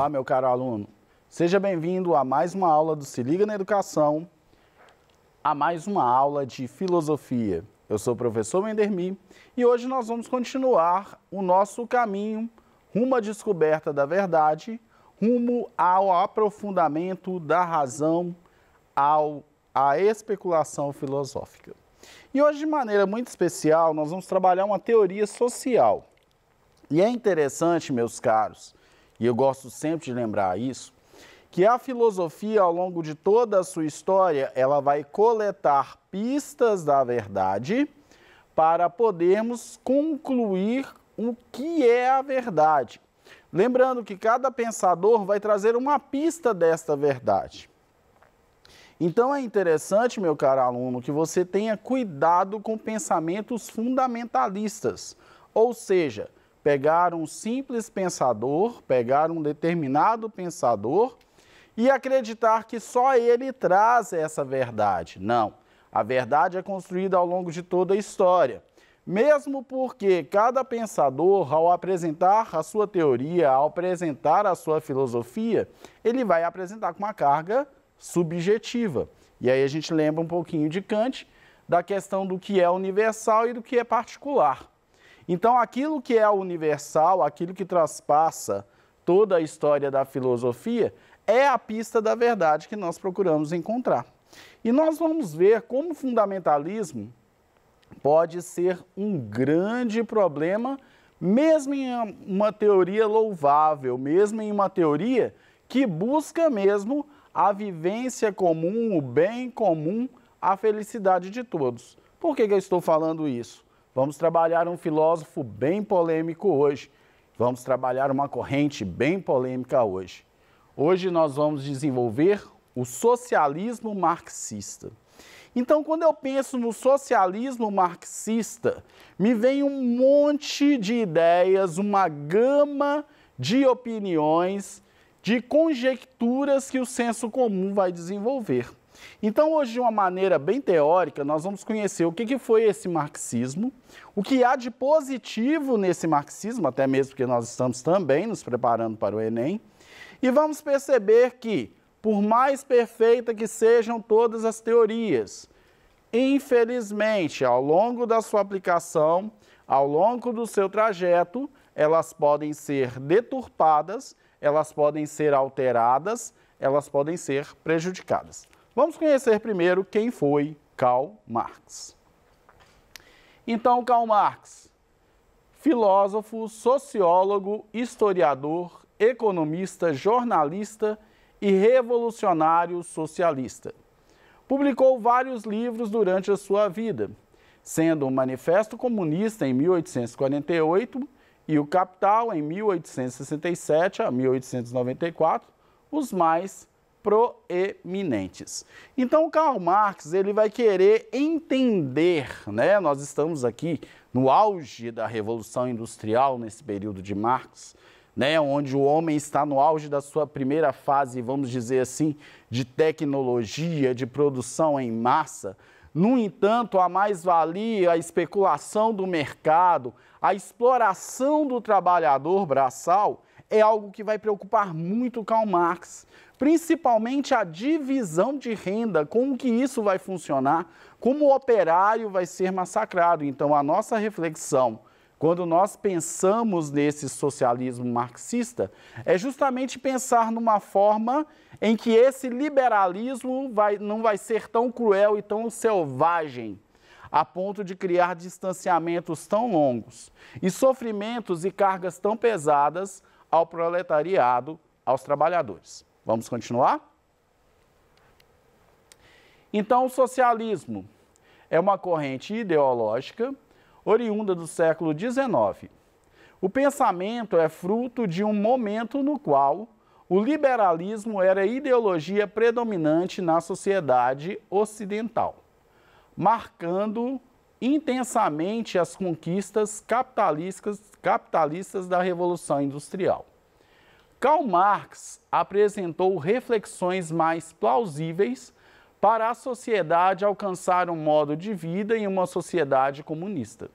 Olá, meu caro aluno. Seja bem-vindo a mais uma aula do Se Liga na Educação, a mais uma aula de filosofia. Eu sou o professor Mendermi e hoje nós vamos continuar o nosso caminho rumo à descoberta da verdade, rumo ao aprofundamento da razão, à especulação filosófica. E hoje, de maneira muito especial, nós vamos trabalhar uma teoria social. E é interessante, meus caros, e eu gosto sempre de lembrar isso, que a filosofia, ao longo de toda a sua história, ela vai coletar pistas da verdade para podermos concluir o que é a verdade. Lembrando que cada pensador vai trazer uma pista desta verdade. Então é interessante, meu caro aluno, que você tenha cuidado com pensamentos fundamentalistas, ou seja, pegar um simples pensador, pegar um determinado pensador e acreditar que só ele traz essa verdade. Não, a verdade é construída ao longo de toda a história. Mesmo porque cada pensador, ao apresentar a sua teoria, ao apresentar a sua filosofia, ele vai apresentar com uma carga subjetiva. E aí a gente lembra um pouquinho de Kant, da questão do que é universal e do que é particular. Então, aquilo que é universal, aquilo que transpassa toda a história da filosofia, é a pista da verdade que nós procuramos encontrar. E nós vamos ver como o fundamentalismo pode ser um grande problema, mesmo em uma teoria louvável, mesmo em uma teoria que busca mesmo a vivência comum, o bem comum, a felicidade de todos. Por que eu estou falando isso? Vamos trabalhar um filósofo bem polêmico hoje. Vamos trabalhar uma corrente bem polêmica hoje. Hoje nós vamos desenvolver o socialismo marxista. Então, quando eu penso no socialismo marxista, me vem um monte de ideias, uma gama de opiniões, de conjecturas que o senso comum vai desenvolver. Então, hoje, de uma maneira bem teórica, nós vamos conhecer o que foi esse marxismo, o que há de positivo nesse marxismo, até mesmo porque nós estamos também nos preparando para o Enem, e vamos perceber que, por mais perfeita que sejam todas as teorias, infelizmente, ao longo da sua aplicação, ao longo do seu trajeto, elas podem ser deturpadas, elas podem ser alteradas, elas podem ser prejudicadas. Vamos conhecer primeiro quem foi Karl Marx. Então, Karl Marx, filósofo, sociólogo, historiador, economista, jornalista e revolucionário socialista. Publicou vários livros durante a sua vida, sendo o Manifesto Comunista em 1848 e o Capital em 1867 a 1894, os mais proeminentes. Então, Karl Marx, ele vai querer entender, né? Nós estamos aqui no auge da Revolução Industrial, nesse período de Marx, né? Onde o homem está no auge da sua primeira fase, vamos dizer assim, de tecnologia, de produção em massa. No entanto, a mais-valia, a especulação do mercado, a exploração do trabalhador braçal é algo que vai preocupar muito Karl Marx, principalmente a divisão de renda, como que isso vai funcionar, como o operário vai ser massacrado. Então, a nossa reflexão, quando nós pensamos nesse socialismo marxista, é justamente pensar numa forma em que esse liberalismo não vai ser tão cruel e tão selvagem, a ponto de criar distanciamentos tão longos e sofrimentos e cargas tão pesadas ao proletariado, aos trabalhadores. Vamos continuar? Então, o socialismo é uma corrente ideológica oriunda do século XIX. O pensamento é fruto de um momento no qual o liberalismo era a ideologia predominante na sociedade ocidental, marcando intensamente as conquistas capitalistas da Revolução Industrial. Karl Marx apresentou reflexões mais plausíveis para a sociedade alcançar um modo de vida em uma sociedade comunista,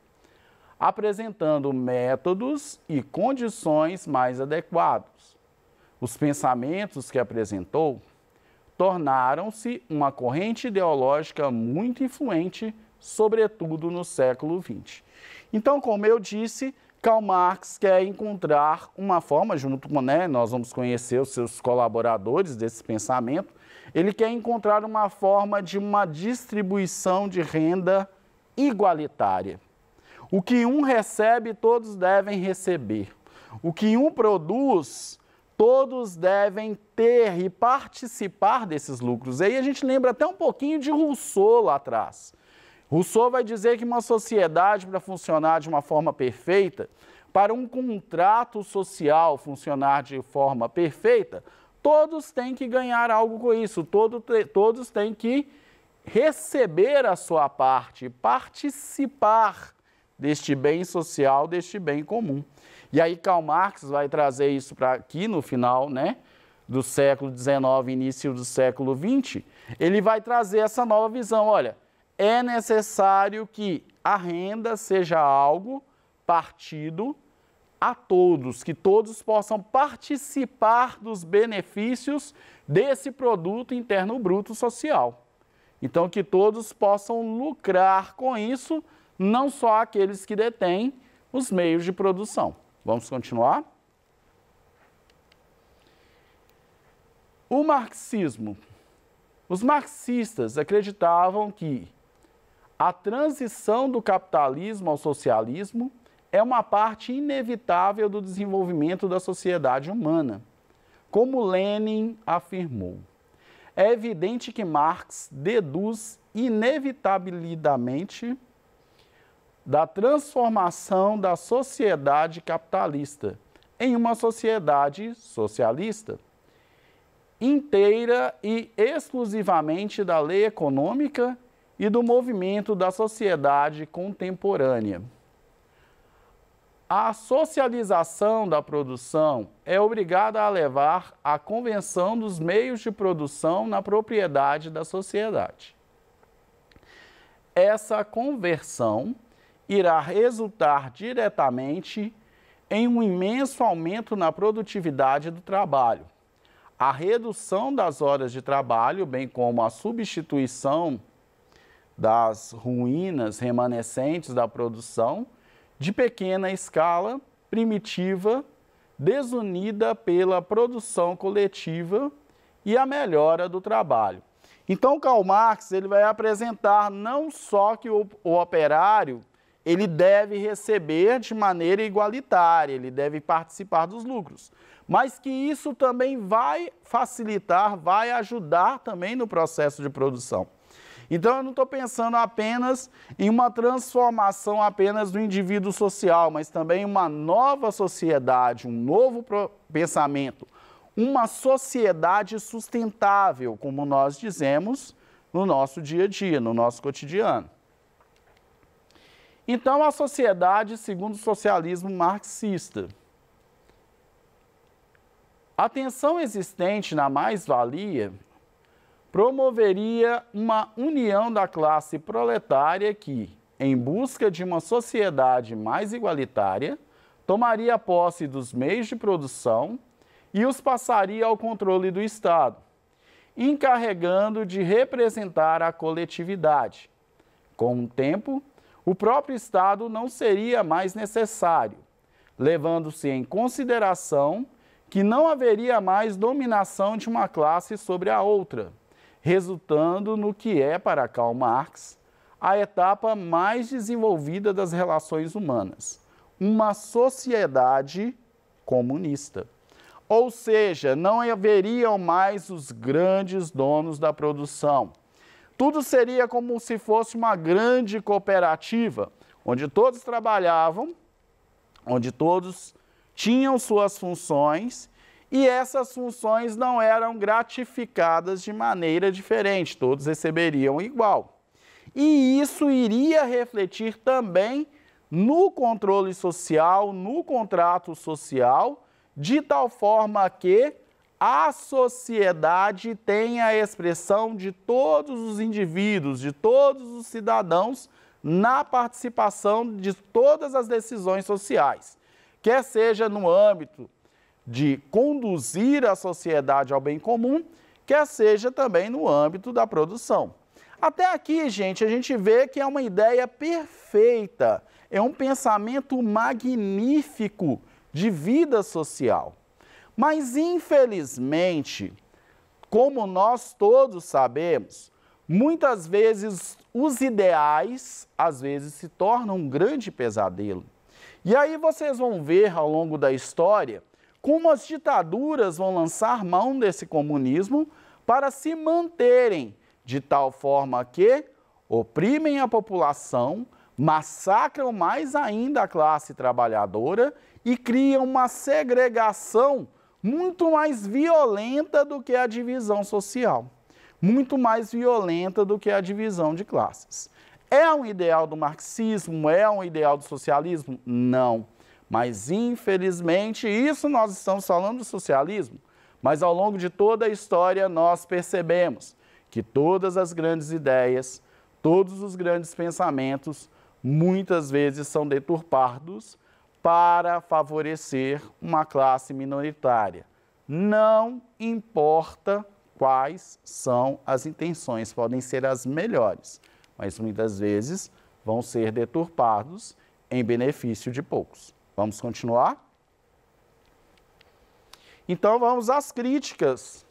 apresentando métodos e condições mais adequados. os pensamentos que apresentou tornaram-se uma corrente ideológica muito influente, sobretudo no século XX. Então, como eu disse, Karl Marx quer encontrar uma forma, junto com, nós vamos conhecer os seus colaboradores desse pensamento, ele quer encontrar uma forma de uma distribuição de renda igualitária. O que um recebe, todos devem receber. O que um produz, todos devem ter e participar desses lucros. Aí a gente lembra até um pouquinho de Rousseau lá atrás. Rousseau vai dizer que uma sociedade, para funcionar de uma forma perfeita, para um contrato social funcionar de forma perfeita, todos têm que ganhar algo com isso, todos têm que receber a sua parte, participar deste bem social, deste bem comum. E aí Karl Marx vai trazer isso para aqui no final, do século XIX, início do século XX, ele vai trazer essa nova visão. Olha, é necessário que a renda seja algo partido a todos, que todos possam participar dos benefícios desse produto interno bruto social. Então, que todos possam lucrar com isso, não só aqueles que detêm os meios de produção. Vamos continuar? O marxismo. Os marxistas acreditavam que a transição do capitalismo ao socialismo é uma parte inevitável do desenvolvimento da sociedade humana, como Lenin afirmou. É evidente que Marx deduz inevitabilidade da transformação da sociedade capitalista em uma sociedade socialista, inteira e exclusivamente da lei econômica e do movimento da sociedade contemporânea. A socialização da produção é obrigada a levar à convenção dos meios de produção na propriedade da sociedade. Essa conversão irá resultar diretamente em um imenso aumento na produtividade do trabalho, a redução das horas de trabalho, bem como a substituição das ruínas remanescentes da produção de pequena escala, primitiva, desunida pela produção coletiva e a melhora do trabalho. Então, Karl Marx ele vai apresentar não só que o operário ele deve receber de maneira igualitária, ele deve participar dos lucros, mas que isso também vai facilitar, vai ajudar também no processo de produção. Então, eu não estou pensando apenas em uma transformação apenas do indivíduo social, mas também uma nova sociedade, um novo pensamento, uma sociedade sustentável, como nós dizemos no nosso dia a dia, no nosso cotidiano. Então, a sociedade segundo o socialismo marxista. A tensão existente na mais-valia promoveria uma união da classe proletária que, em busca de uma sociedade mais igualitária, tomaria posse dos meios de produção e os passaria ao controle do Estado, encarregando de representar a coletividade. Com o tempo, o próprio Estado não seria mais necessário, levando-se em consideração que não haveria mais dominação de uma classe sobre a outra, resultando no que é, para Karl Marx, a etapa mais desenvolvida das relações humanas, uma sociedade comunista. Ou seja, não haveriam mais os grandes donos da produção. Tudo seria como se fosse uma grande cooperativa, onde todos trabalhavam, onde todos tinham suas funções, e essas funções não eram gratificadas de maneira diferente, todos receberiam igual. E isso iria refletir também no controle social, no contrato social, de tal forma que a sociedade tenha a expressão de todos os indivíduos, de todos os cidadãos, na participação de todas as decisões sociais, quer seja no âmbito de conduzir a sociedade ao bem comum, quer seja também no âmbito da produção. Até aqui, gente, a gente vê que é uma ideia perfeita, é um pensamento magnífico de vida social. Mas, infelizmente, como nós todos sabemos, muitas vezes os ideais, às vezes, se tornam um grande pesadelo. E aí vocês vão ver ao longo da história como as ditaduras vão lançar mão desse comunismo para se manterem de tal forma que oprimem a população, massacram mais ainda a classe trabalhadora e criam uma segregação muito mais violenta do que a divisão social, muito mais violenta do que a divisão de classes. É um ideal do marxismo? É um ideal do socialismo? Não. Mas, infelizmente, isso nós estamos falando do socialismo, mas ao longo de toda a história nós percebemos que todas as grandes ideias, todos os grandes pensamentos, muitas vezes são deturpados para favorecer uma classe minoritária. Não importa quais são as intenções, podem ser as melhores, mas muitas vezes vão ser deturpados em benefício de poucos. Vamos continuar? Então vamos às críticas,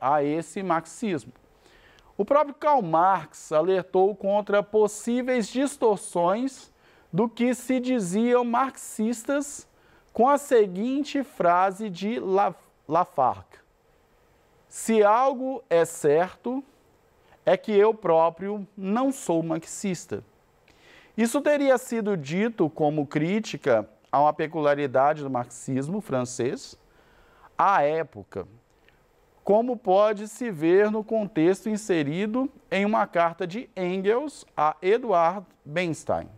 a esse marxismo. O próprio Karl Marx alertou contra possíveis distorções do que se diziam marxistas com a seguinte frase de Lafargue: se algo é certo, é que eu próprio não sou marxista. Isso teria sido dito como crítica a uma peculiaridade do marxismo francês à época, como pode-se ver no contexto inserido em uma carta de Engels a Eduard Bernstein.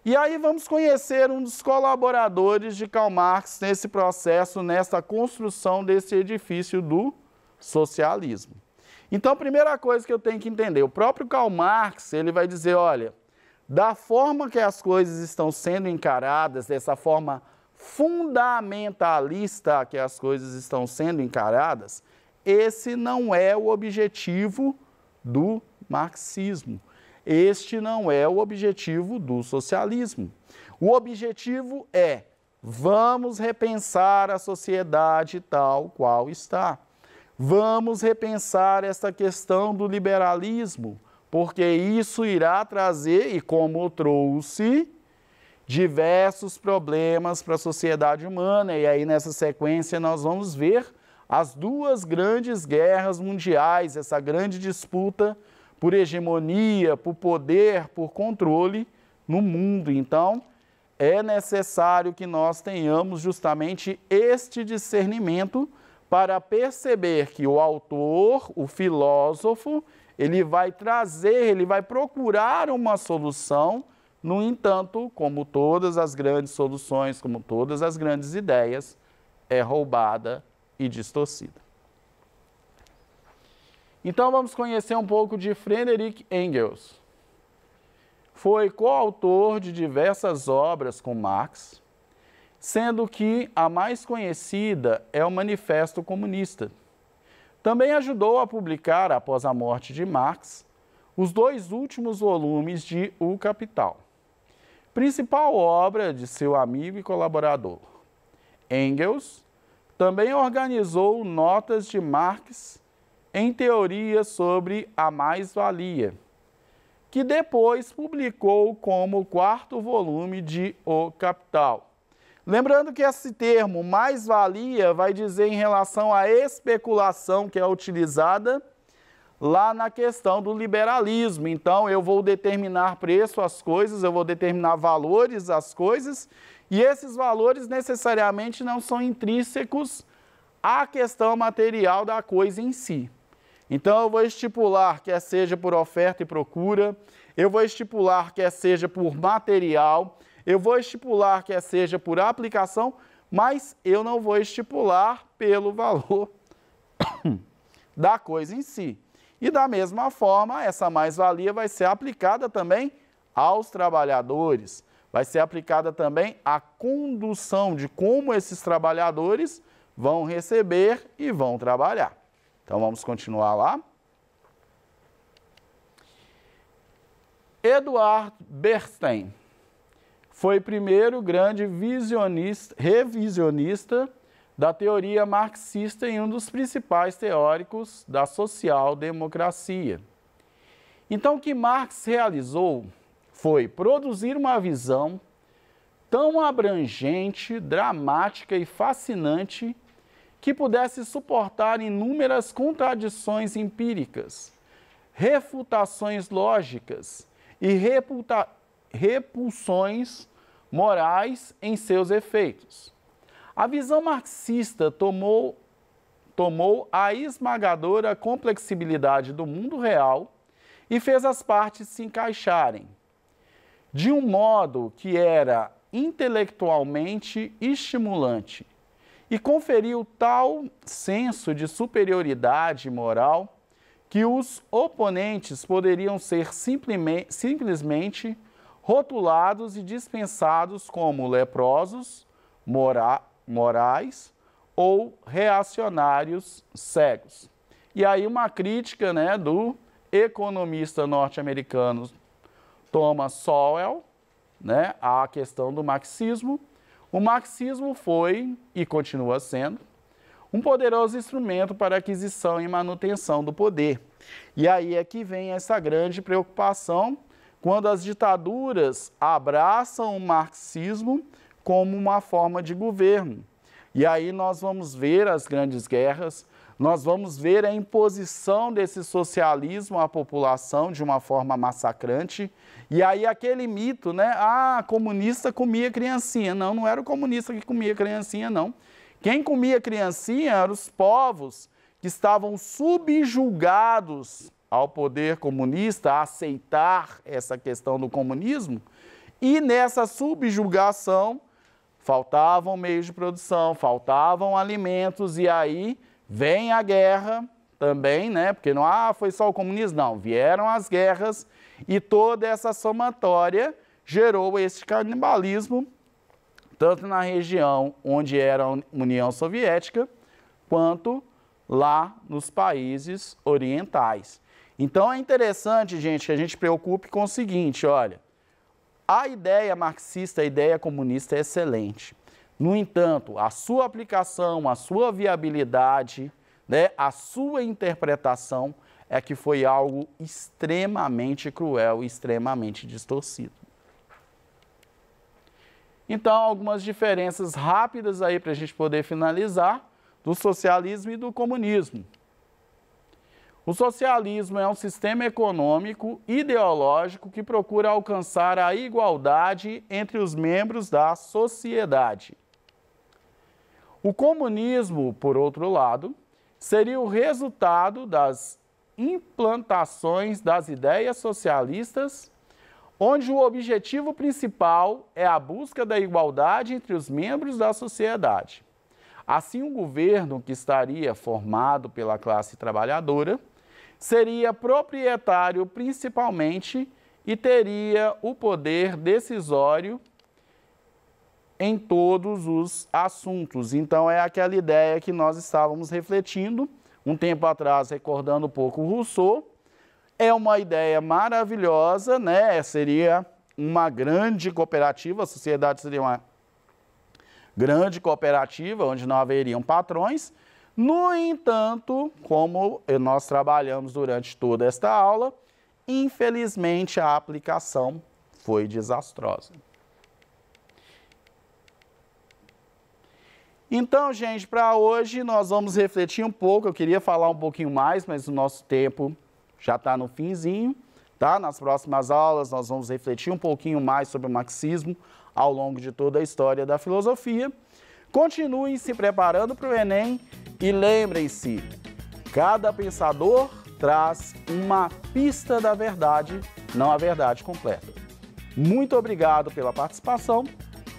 E aí vamos conhecer um dos colaboradores de Karl Marx nesse processo, nessa construção desse edifício do socialismo. Então, a primeira coisa que eu tenho que entender, o próprio Karl Marx, ele vai dizer, olha, da forma que as coisas estão sendo encaradas, dessa forma fundamentalista que as coisas estão sendo encaradas, esse não é o objetivo do marxismo. Este não é o objetivo do socialismo. O objetivo é, vamos repensar a sociedade tal qual está. Vamos repensar essa questão do liberalismo, porque isso irá trazer, e como trouxe, diversos problemas para a sociedade humana. E aí, nessa sequência, nós vamos ver as duas grandes guerras mundiais, essa grande disputa por hegemonia, por poder, por controle no mundo. Então, é necessário que nós tenhamos justamente este discernimento para perceber que o autor, o filósofo, ele vai trazer, ele vai procurar uma solução. No entanto, como todas as grandes soluções, como todas as grandes ideias, é roubada e distorcida. Então, vamos conhecer um pouco de Friedrich Engels. Foi coautor de diversas obras com Marx, sendo que a mais conhecida é o Manifesto Comunista. Também ajudou a publicar, após a morte de Marx, os 2 últimos volumes de O Capital, principal obra de seu amigo e colaborador. Engels também organizou notas de Marx em teoria sobre a mais-valia, que depois publicou como 4º volume de O Capital. Lembrando que esse termo mais-valia vai dizer em relação à especulação que é utilizada lá na questão do liberalismo. Então, eu vou determinar preço às coisas, eu vou determinar valores às coisas, e esses valores necessariamente não são intrínsecos à questão material da coisa em si. Então, eu vou estipular quer seja por oferta e procura, eu vou estipular quer seja por material, eu vou estipular quer seja por aplicação, mas eu não vou estipular pelo valor da coisa em si. E da mesma forma, essa mais-valia vai ser aplicada também aos trabalhadores, vai ser aplicada também a condução de como esses trabalhadores vão receber e vão trabalhar. Então, vamos continuar lá. Eduard Bernstein foi o primeiro grande revisionista da teoria marxista e um dos principais teóricos da social-democracia. Então, o que Marx realizou foi produzir uma visão tão abrangente, dramática e fascinante que pudesse suportar inúmeras contradições empíricas, refutações lógicas e repulsões morais em seus efeitos. A visão marxista tomou a esmagadora complexibilidade do mundo real e fez as partes se encaixarem de um modo que era intelectualmente estimulante e conferiu tal senso de superioridade moral que os oponentes poderiam ser simplesmente rotulados e dispensados como leprosos, morais ou reacionários cegos. E aí uma crítica, né, do economista norte-americano Thomas Sowell, né, à questão do marxismo. O marxismo foi, e continua sendo, um poderoso instrumento para a aquisição e manutenção do poder. E aí é que vem essa grande preocupação quando as ditaduras abraçam o marxismo como uma forma de governo. E aí nós vamos ver as grandes guerras, nós vamos ver a imposição desse socialismo à população de uma forma massacrante. E aí aquele mito, né? Ah, comunista comia criancinha. Não, não era o comunista que comia criancinha, não. Quem comia criancinha eram os povos que estavam subjugados ao poder comunista, a aceitar essa questão do comunismo. E nessa subjugação faltavam meios de produção, faltavam alimentos, e aí vem a guerra também, né? Porque não foi só o comunismo, não. Vieram as guerras e toda essa somatória gerou esse canibalismo, tanto na região onde era a União Soviética, quanto lá nos países orientais. Então é interessante, gente, que a gente preocupe com o seguinte, olha, a ideia marxista, a ideia comunista é excelente. No entanto, a sua aplicação, a sua viabilidade, né, a sua interpretação é que foi algo extremamente cruel e extremamente distorcido. Então, algumas diferenças rápidas aí para a gente poder finalizar do socialismo e do comunismo. O socialismo é um sistema econômico ideológico que procura alcançar a igualdade entre os membros da sociedade. O comunismo, por outro lado, seria o resultado das implantações das ideias socialistas, onde o objetivo principal é a busca da igualdade entre os membros da sociedade. Assim, o governo, que estaria formado pela classe trabalhadora, seria proprietário principalmente e teria o poder decisório em todos os assuntos. Então, é aquela ideia que nós estávamos refletindo um tempo atrás, recordando um pouco o Rousseau. É uma ideia maravilhosa, né? Seria uma grande cooperativa, a sociedade seria uma grande cooperativa, onde não haveriam patrões. No entanto, como nós trabalhamos durante toda esta aula, infelizmente a aplicação foi desastrosa. Então, gente, para hoje nós vamos refletir um pouco. Eu queria falar um pouquinho mais, mas o nosso tempo já está no finzinho, tá? Nas próximas aulas nós vamos refletir um pouquinho mais sobre o marxismo ao longo de toda a história da filosofia. Continuem se preparando para o Enem e lembrem-se, cada pensador traz uma pista da verdade, não a verdade completa. Muito obrigado pela participação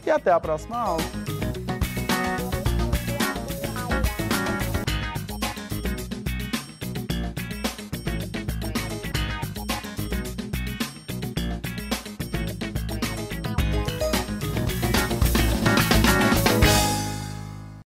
e até a próxima aula.